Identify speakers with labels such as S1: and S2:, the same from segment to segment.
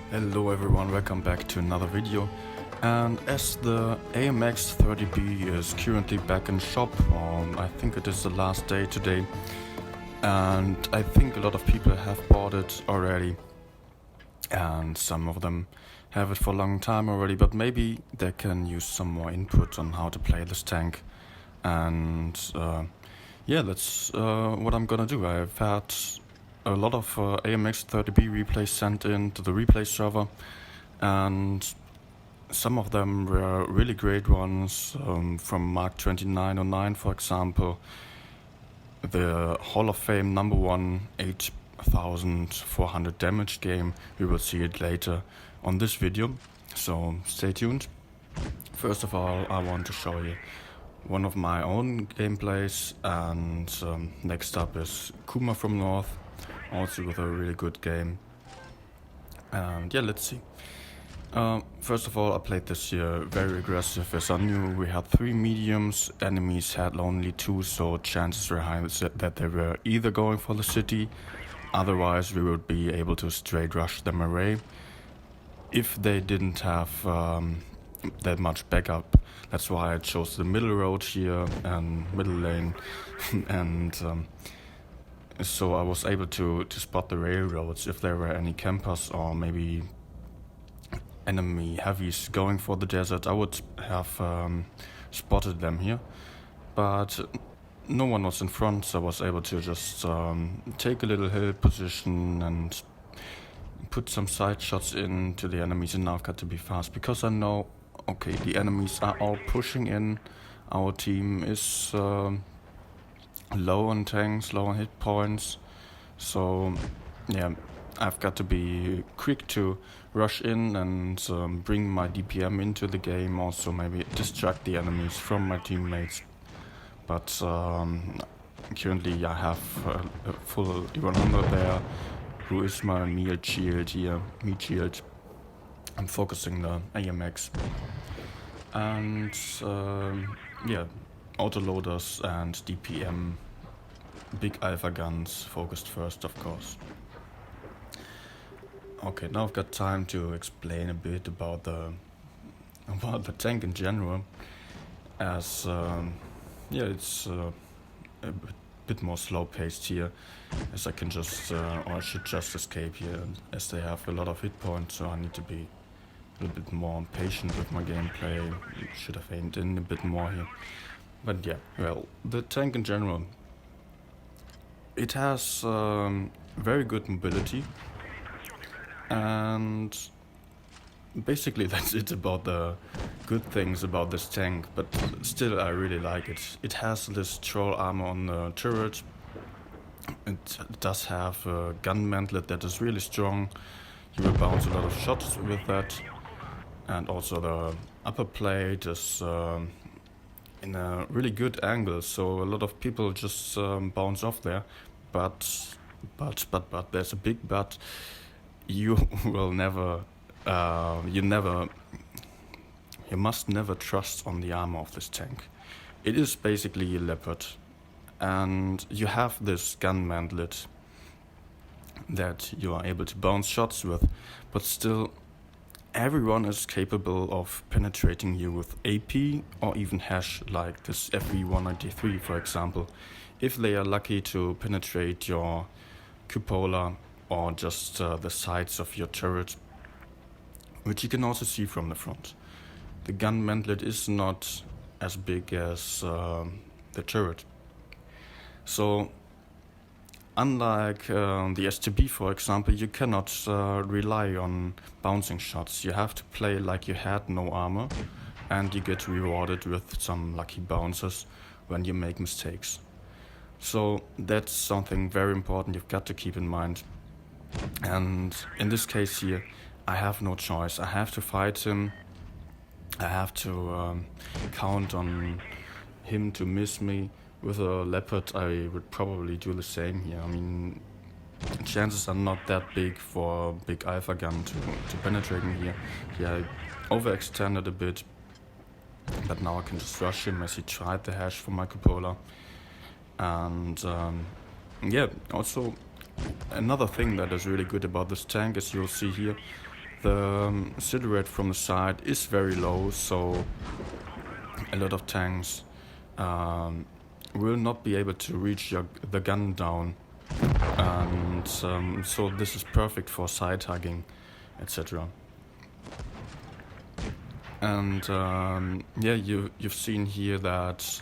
S1: Hello everyone, welcome back to another video. And as the AMX 30B is currently back in shop, I think it is the last day today, and I think a lot of people have bought it already, and some of them have it for a long time already, but maybe they can use some more input on how to play this tank. And yeah, that's what I'm gonna do. I've had a lot of AMX 30B replays sent in to the replay server, and some of them were really great ones, from Mark 2909, for example, the Hall of Fame number 1 8400 damage game. We will see it later on this video, so stay tuned. First of all, I want to show you one of my own gameplays, and next up is Kuma from North, also with a really good game. And yeah, let's see. First of all, I played this year very aggressive. As I knew we had 3 mediums, enemies had only 2, so chances were high that they were either going for the city, otherwise we would be able to straight rush them away if they didn't have that much backup. That's why I chose the middle road here and middle lane and so I was able to spot the railroads if there were any campers or maybe enemy heavies going for the desert. I would have spotted them here, but no one was in front, so I was able to just take a little hill position and put some side shots into the enemies, and now I've got to be fast because I know, okay, the enemies are all pushing in. Our team is low on tanks, low on hit points, so yeah, I've got to be quick to rush in and bring my DPM into the game, also maybe distract the enemies from my teammates. But currently I have a full E100 there, who is my meat shield here, meat shield. I'm focusing the AMX. And yeah, autoloaders and DPM, big alpha guns focused first, of course. Okay, now I've got time to explain a bit about the tank in general, as yeah, it's a bit more slow paced here, as I can just or I should just escape here, as they have a lot of hit points, so I need to be a little bit more patient with my gameplay. Should have aimed in a bit more here, but yeah, well, the tank in general, it has very good mobility. And basically that's it about the good things about this tank, but still I really like it. It has this troll armor on the turret. It does have a gun mantlet that is really strong. You will bounce a lot of shots with that. And also the upper plate is in a really good angle, so a lot of people just bounce off there. But there's a big but. You will never, you must never trust on the armor of this tank. It is basically a leopard, and you have this gun mantlet that you are able to bounce shots with, but still everyone is capable of penetrating you with AP or even hash, like this FV193 for example, if they are lucky to penetrate your cupola or just the sides of your turret, which you can also see from the front. The gun mantlet is not as big as the turret. So unlike the STB, for example, you cannot rely on bouncing shots. You have to play like you had no armor, and you get rewarded with some lucky bounces when you make mistakes. So that's something very important you've got to keep in mind. And in this case here, I have no choice. I have to fight him. I have to count on him to miss me. With a leopard, I would probably do the same here. I mean, chances are not that big for a big alpha gun to penetrate me here. Yeah, I overextended a bit, but now I can just rush him as he tried the hash for my cupola. And yeah, also another thing that is really good about this tank, as you'll see here, The silhouette from the side is very low, so a lot of tanks will not be able to reach the gun down, and so this is perfect for side hugging, etc. And yeah, you've seen here that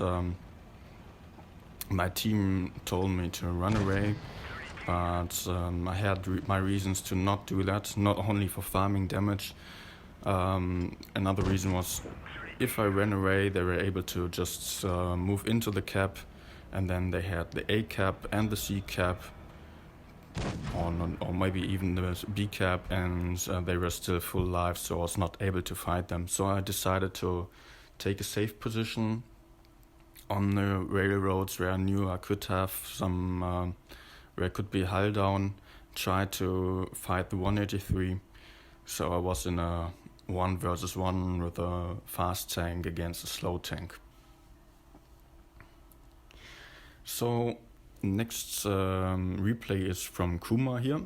S1: my team told me to run away, but I had my reasons to not do that, not only for farming damage. Another reason was, if I ran away, they were able to just move into the cap, and then they had the A cap and the C cap, or maybe even the B cap, and they were still full life, so I was not able to fight them. So I decided to take a safe position on the railroads where I knew I could have some, where I could be hull down, try to fight the 183. So I was in a 1 versus 1 with a fast tank against a slow tank. So next replay is from Kuma here,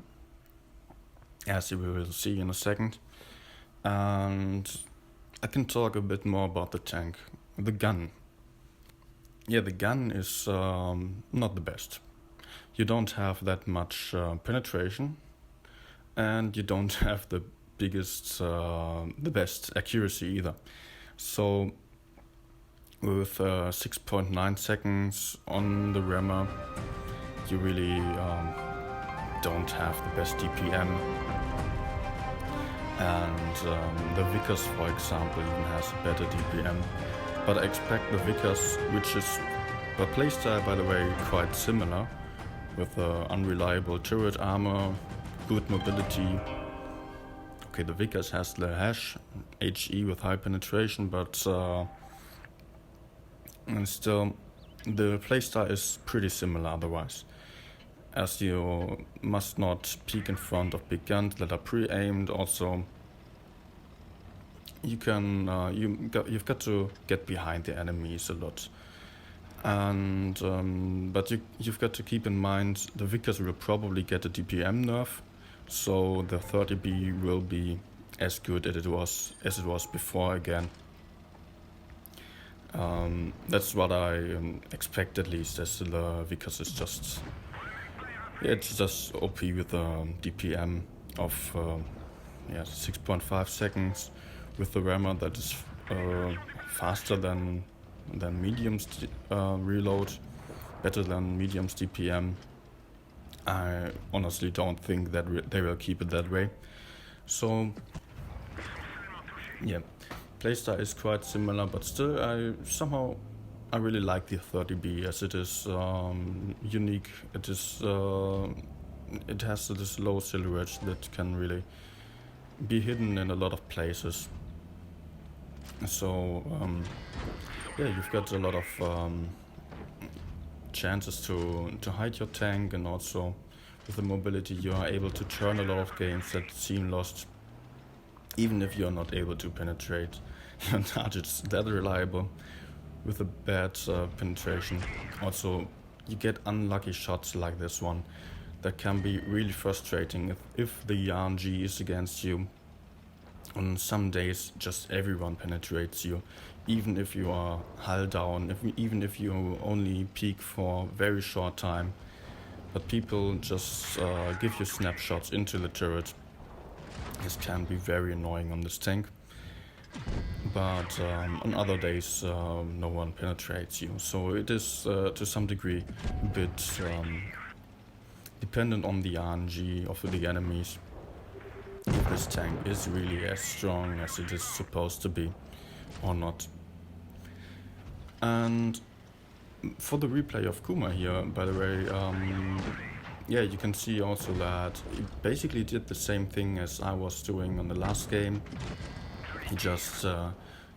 S1: as you will see in a second. And I can talk a bit more about the tank. The gun. Yeah, the gun is not the best. You don't have that much penetration, and you don't have the best accuracy either. So with 6.9 seconds on the rammer, you really don't have the best DPM. And the Vickers, for example, even has a better DPM. But I expect the Vickers, which is a playstyle, by the way, quite similar, with unreliable turret armor, good mobility. Okay, the Vickers has the HE with high penetration, but and still the playstyle is pretty similar otherwise, as you must not peek in front of big guns that are pre-aimed. Also, you can you've got to get behind the enemies a lot, and but you've got to keep in mind the Vickers will probably get a DPM nerf, so the 30B will be as good as it was before again. That's what I expect, at least, as the Vickers is just, it's just OP with a DPM of 6.5 seconds with the rammer that is faster than medium's reload, better than medium's DPM. I honestly don't think that they will keep it that way. So yeah, playstyle is quite similar, but still I really like the 30B, as it is unique. It is it has this low silhouette that can really be hidden in a lot of places. So yeah, you've got a lot of chances to hide your tank, and also with the mobility you are able to turn a lot of games that seem lost, even if you're not able to penetrate your targets that reliable with a bad penetration. Also, you get unlucky shots like this one that can be really frustrating if the RNG is against you. On some days, just everyone penetrates you, even if you are hull down, even if you only peek for a very short time. But people just give you snapshots into the turret. This can be very annoying on this tank. But on other days, no one penetrates you. So it is, to some degree, a bit dependent on the RNG of the enemies, if this tank is really as strong as it is supposed to be or not. And for the replay of Kuma here, by the way, yeah, you can see also that he basically did the same thing as I was doing on the last game. He just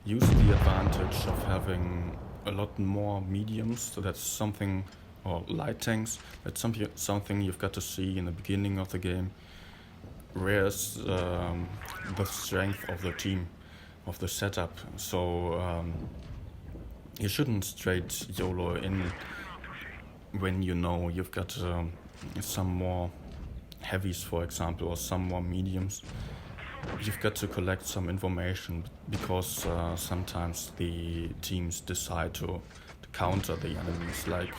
S1: used the advantage of having a lot more mediums, so that's something, or light tanks, that's something you've got to see in the beginning of the game. Whereas the strength of the team, of the setup. So you shouldn't straight YOLO in when you know you've got some more heavies, for example, or some more mediums. you've got to collect some information because sometimes the teams decide to counter the enemies, like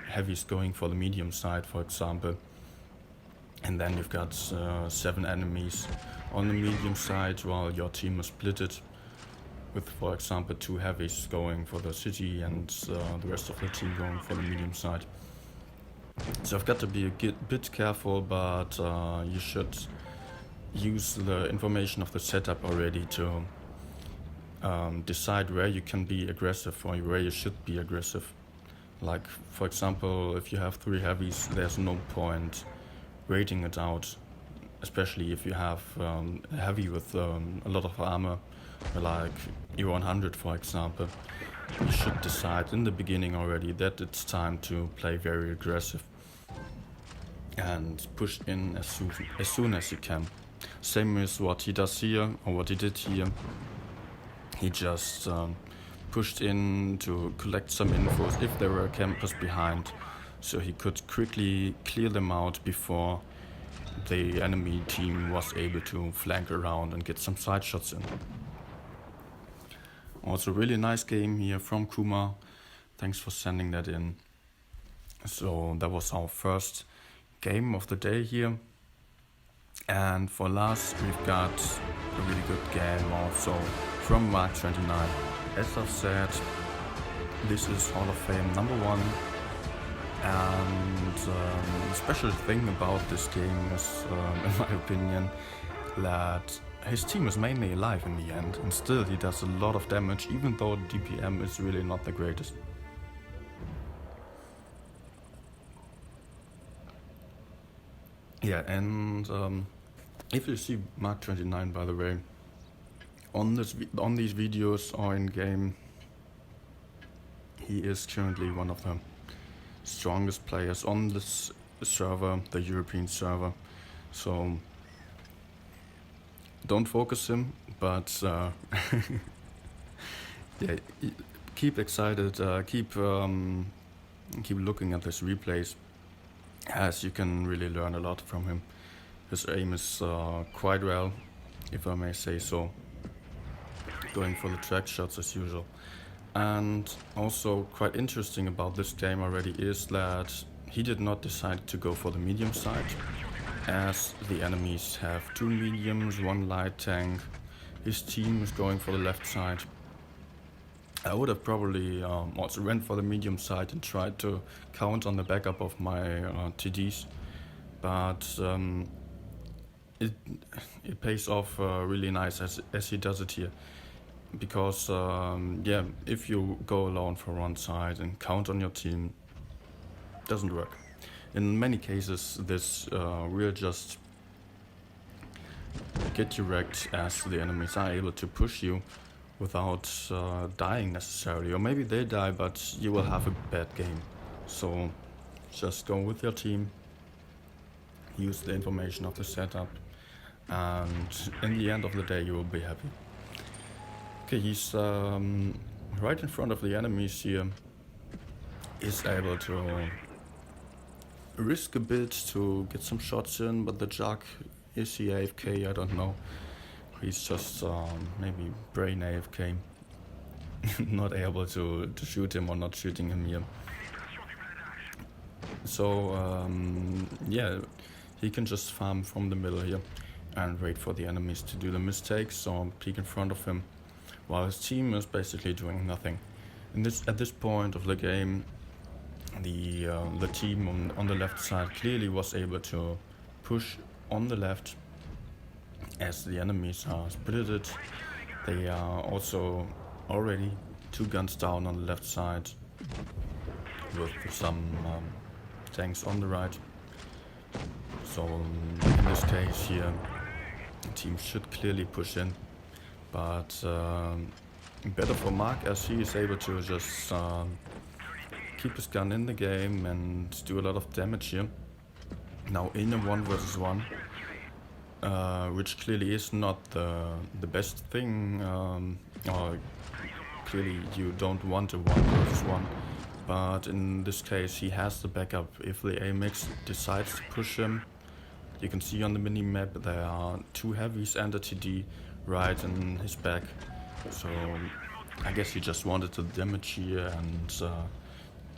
S1: heavies going for the medium side, for example. And then you've got 7 enemies on the medium side while your team is split it with, for example, 2 heavies going for the city and the rest of the team going for the medium side. So I've got to be a bit careful, but you should use the information of the setup already to decide where you can be aggressive or where you should be aggressive. Like, for example, if you have 3 heavies, there's no point waiting it out, especially if you have a heavy with a lot of armor, like E100 for example. You should decide in the beginning already that it's time to play very aggressive and push in as soon as you can. Same as what he does here, or what he did here. He just pushed in to collect some infos if there were campers behind, so he could quickly clear them out before the enemy team was able to flank around and get some side shots in. Also really nice game here from Kuma. Thanks for sending that in. So that was our first game of the day here. And for last, we've got a really good game also from Mark29. As I've said, this is Hall of Fame #1. And the special thing about this game is, in my opinion, that his team is mainly alive in the end, and still he does a lot of damage, even though DPM is really not the greatest. Yeah, and if you see Mark29, by the way, on these videos or in game, he is currently one of the strongest players on this server, the European server. So don't focus him, but yeah, keep excited, keep looking at his replays, as you can really learn a lot from him. His aim is quite well, if I may say so, going for the track shots as usual. And also quite interesting about this game already is that he did not decide to go for the medium side, as the enemies have 2 mediums, 1 light tank. His team is going for the left side. I would have probably also went for the medium side and tried to count on the backup of my TDs, but it pays off really nice as he does it here. Because yeah, if you go alone for one side and count on your team, it doesn't work. In many cases, this will just get you wrecked, as the enemies are able to push you without dying necessarily. Or maybe they die, but you will have a bad game. So just go with your team, use the information of the setup, and in the end of the day you will be happy. Okay, he's right in front of the enemies here. Is able to risk a bit to get some shots in, but the Jack, is he AFK? I don't know. He's just maybe brain AFK. Not able to shoot him, or not shooting him here. So yeah, he can just farm from the middle here and wait for the enemies to do the mistakes or peek in front of him, while his team is basically doing nothing. At this point of the game, the team on the left side clearly was able to push on the left, as the enemies are split. They are also already 2 guns down on the left side, with some tanks on the right. So in this case here, the team should clearly push in. But better for Mark, as he is able to just keep his gun in the game and do a lot of damage here. Now in a 1 versus 1, which clearly is not the best thing, or clearly you don't want a 1 versus 1. But in this case he has the backup. If the AMX decides to push him, You can see on the mini-map there are 2 heavies and a TD right in his back. So I guess he just wanted the damage here and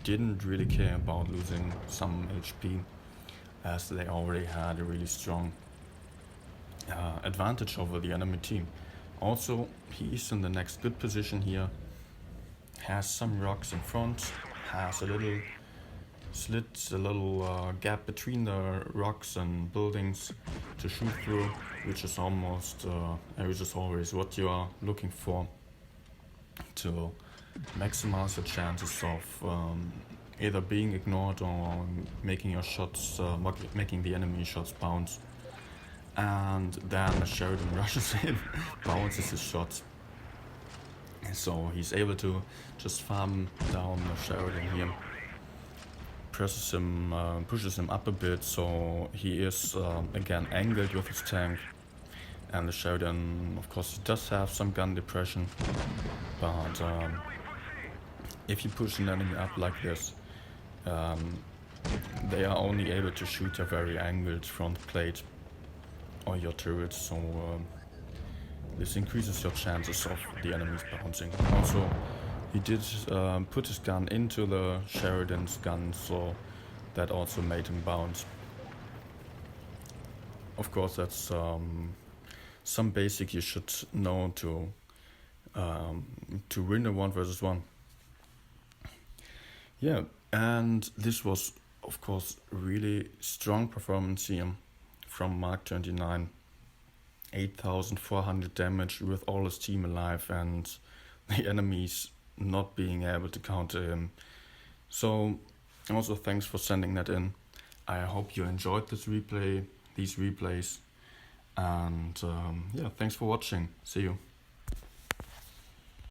S1: didn't really care about losing some HP, as they already had a really strong advantage over the enemy team. Also, he is in the next good position here, has some rocks in front, has a little slit, a little gap between the rocks and buildings to shoot through, which is always what you are looking for to maximize your chances of either being ignored or making your shots, making the enemy shots bounce. And then Sheridan rushes in, bounces his shots. So he's able to just farm down Sheridan here. Pushes him up a bit, so he is again angled with his tank. And the Sheridan, of course, he does have some gun depression, but if you push an enemy up like this, they are only able to shoot a very angled front plate or your turret, so this increases your chances of the enemies bouncing. Also, he did put his gun into the Sheridan's gun, so that also made him bounce. Of course, that's some basic you should know to win a 1 versus 1. Yeah, and this was, of course, really strong performance here from Mark 29. 8,400 damage with all his team alive and the enemies not being able to counter him. So also thanks for sending that in. I hope you enjoyed these replays, and yeah, thanks for watching. See you.